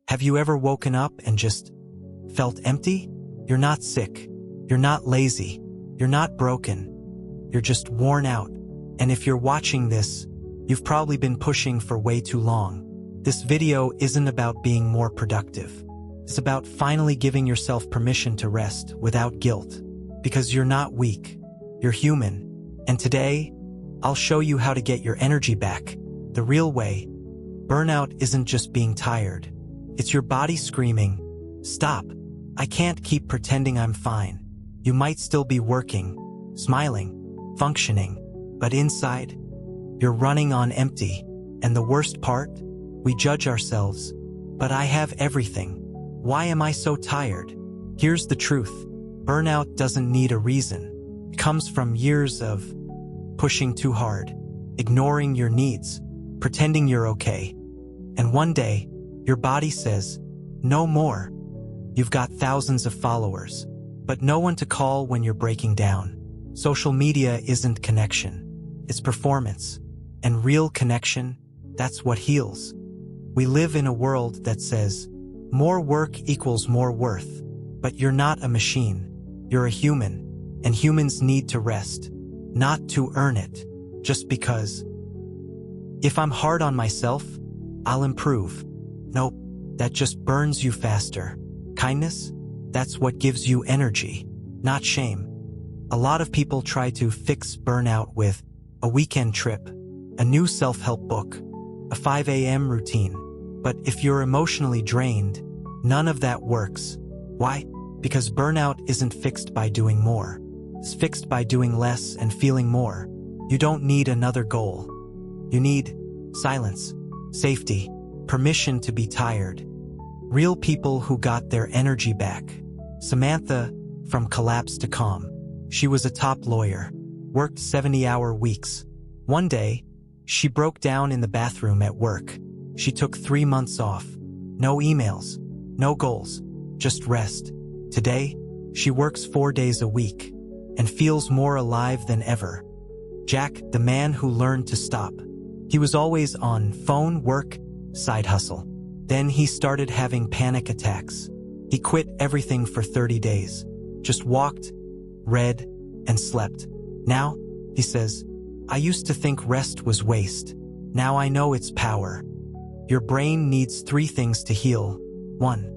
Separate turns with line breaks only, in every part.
Have you ever woken up and just felt empty? You're not sick. You're not lazy. You're not broken. You're just worn out. And if you're watching this, you've probably been pushing for way too long. This video isn't about being more productive. It's about finally giving yourself permission to rest without guilt. Because you're not weak. You're human. And today, I'll show you how to get your energy back, the real way. Burnout isn't just being tired. It's your body screaming, "Stop. I can't keep pretending I'm fine." You might still be working, smiling, functioning, but inside, you're running on empty. And the worst part? We judge ourselves. But I have everything. Why am I so tired? Here's the truth. Burnout doesn't need a reason. It comes from years of pushing too hard, ignoring your needs, pretending you're okay. And one day, your body says, "No more." You've got thousands of followers, but no one to call when you're breaking down. Social media isn't connection. It's performance. And real connection, that's what heals. We live in a world that says, more work equals more worth. But you're not a machine. You're a human. And humans need to rest. Not to earn it. Just because. If I'm hard on myself, I'll improve. Nope, that just burns you faster. Kindness? That's what gives you energy, not shame. A lot of people try to fix burnout with a weekend trip, a new self-help book, a 5 a.m. routine. But if you're emotionally drained, none of that works. Why? Because burnout isn't fixed by doing more. It's fixed by doing less and feeling more. You don't need another goal. You need silence, safety, permission to be tired. Real people who got their energy back. Samantha, from collapse to calm. She was a top lawyer, worked 70-hour weeks. One day, she broke down in the bathroom at work. She took 3 months off. No emails, no goals, just rest. Today, she works 4 days a week and feels more alive than ever. Jack, the man who learned to stop. He was always on phone, work, side hustle. Then he started having panic attacks. He quit everything for 30 days. Just walked, read, and slept. Now, he says, "I used to think rest was waste. Now I know it's power." Your brain needs 3 things to heal. 1.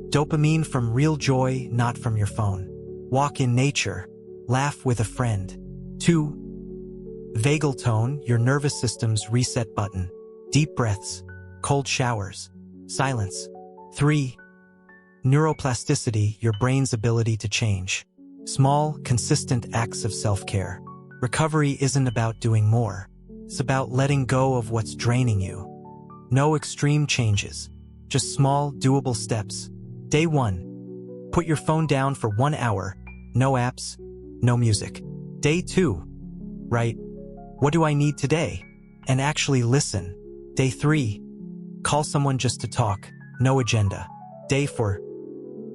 Dopamine from real joy, not from your phone. Walk in nature. Laugh with a friend. 2. Vagal tone, your nervous system's reset button. Deep breaths, cold showers, silence. 3. Neuroplasticity, your brain's ability to change. Small, consistent acts of self-care. Recovery isn't about doing more. It's about letting go of what's draining you. No extreme changes, just small, doable steps. Day 1. Put your phone down for 1 hour. No apps, no music. Day 2. Write, "What do I need today?" And actually listen. Day 3. Call someone just to talk. No agenda. Day 4.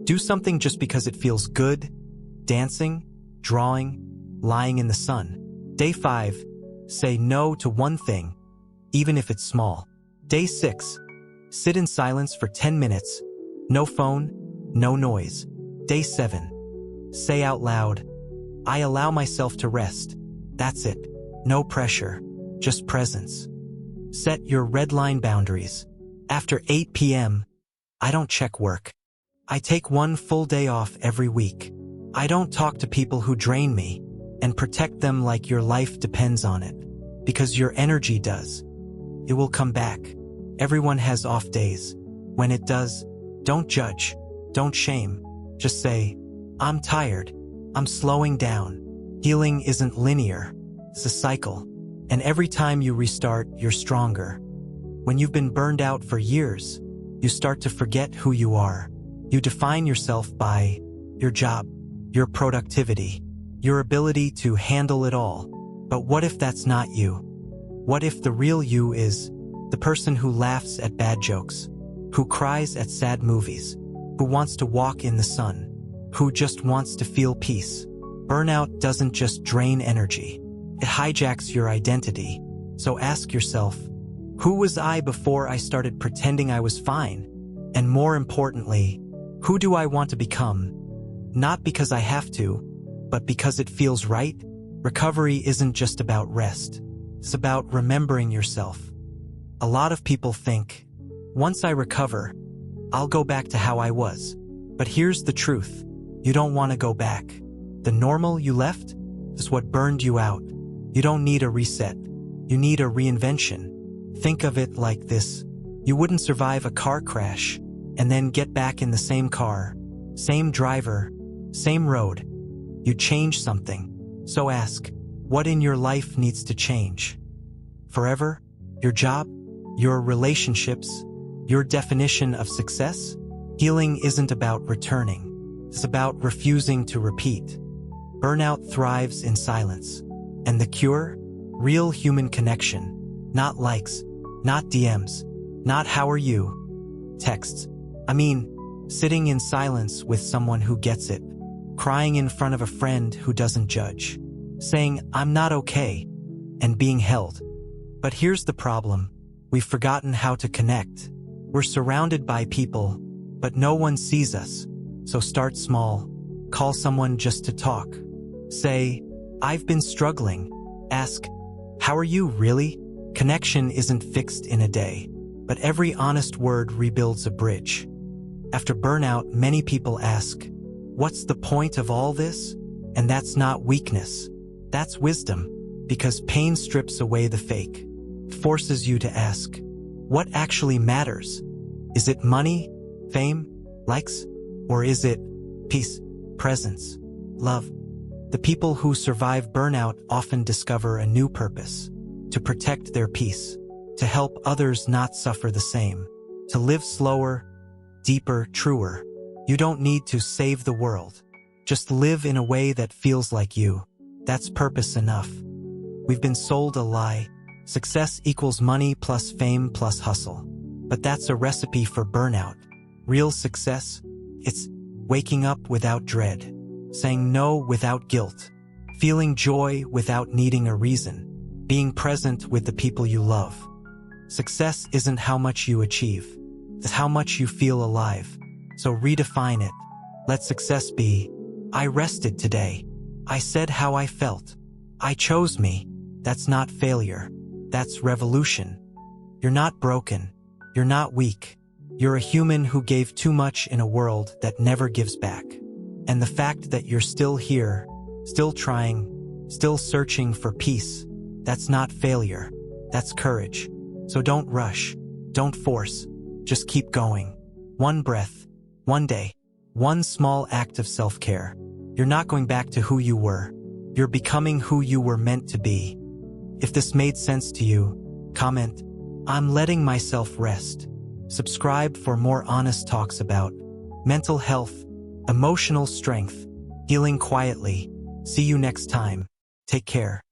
Do something just because it feels good. Dancing, drawing, lying in the sun. Day 5. Say no to one thing, even if it's small. Day 6. Sit in silence for 10 minutes. No phone, no noise. Day 7. Say out loud, "I allow myself to rest." That's it. No pressure, just presence. Set your red line boundaries. After 8 p.m., I don't check work. I take 1 full day off every week. I don't talk to people who drain me, and protect them like your life depends on it. Because your energy does. It will come back. Everyone has off days. When it does, don't judge, don't shame. Just say, "I'm tired. I'm slowing down." Healing isn't linear. It's a cycle. And every time you restart, you're stronger. When you've been burned out for years, you start to forget who you are. You define yourself by your job, your productivity, your ability to handle it all. But what if that's not you? What if the real you is the person who laughs at bad jokes, who cries at sad movies, who wants to walk in the sun, who just wants to feel peace? Burnout doesn't just drain energy. It hijacks your identity. So ask yourself, who was I before I started pretending I was fine? And more importantly, who do I want to become? Not because I have to, but because it feels right. Recovery isn't just about rest. It's about remembering yourself. A lot of people think, once I recover, I'll go back to how I was. But here's the truth. You don't want to go back. The normal you left is what burned you out. You don't need a reset. You need a reinvention. Think of it like this. You wouldn't survive a car crash and then get back in the same car, same driver, same road. You change something. So ask, what in your life needs to change? Forever? Your job? Your relationships? Your definition of success? Healing isn't about returning. It's about refusing to repeat. Burnout thrives in silence. And the cure? Real human connection. Not likes, not DMs, not how are you texts. Sitting in silence with someone who gets it. Crying in front of a friend who doesn't judge. Saying, I'm not okay, and being held. But here's the problem. We've forgotten how to connect. We're surrounded by people, but no one sees us. So start small. Call someone just to talk. Say, I've been struggling. Ask, how are you really? Connection isn't fixed in a day, but every honest word rebuilds a bridge. After burnout, many people ask, what's the point of all this? And that's not weakness. That's wisdom, because pain strips away the fake. It forces you to ask, what actually matters? Is it money, fame, likes? Or is it peace, presence, love? The people who survive burnout often discover a new purpose: to protect their peace, to help others not suffer the same, to live slower, deeper, truer. You don't need to save the world. Just live in a way that feels like you. That's purpose enough. We've been sold a lie. Success equals money plus fame plus hustle. But that's a recipe for burnout. Real success? It's waking up without dread, saying no without guilt, feeling joy without needing a reason, being present with the people you love. Success isn't how much you achieve. It's how much you feel alive. So redefine it. Let success be, I rested today. I said how I felt. I chose me. That's not failure. That's revolution. You're not broken. You're not weak. You're a human who gave too much in a world that never gives back. And the fact that you're still here, still trying, still searching for peace, that's not failure. That's courage. So don't rush. Don't force. Just keep going. One breath, one day, one small act of self-care. You're not going back to who you were. You're becoming who you were meant to be. If this made sense to you, comment, I'm letting myself rest. Subscribe for more honest talks about mental health, emotional strength, healing quietly. See you next time. Take care.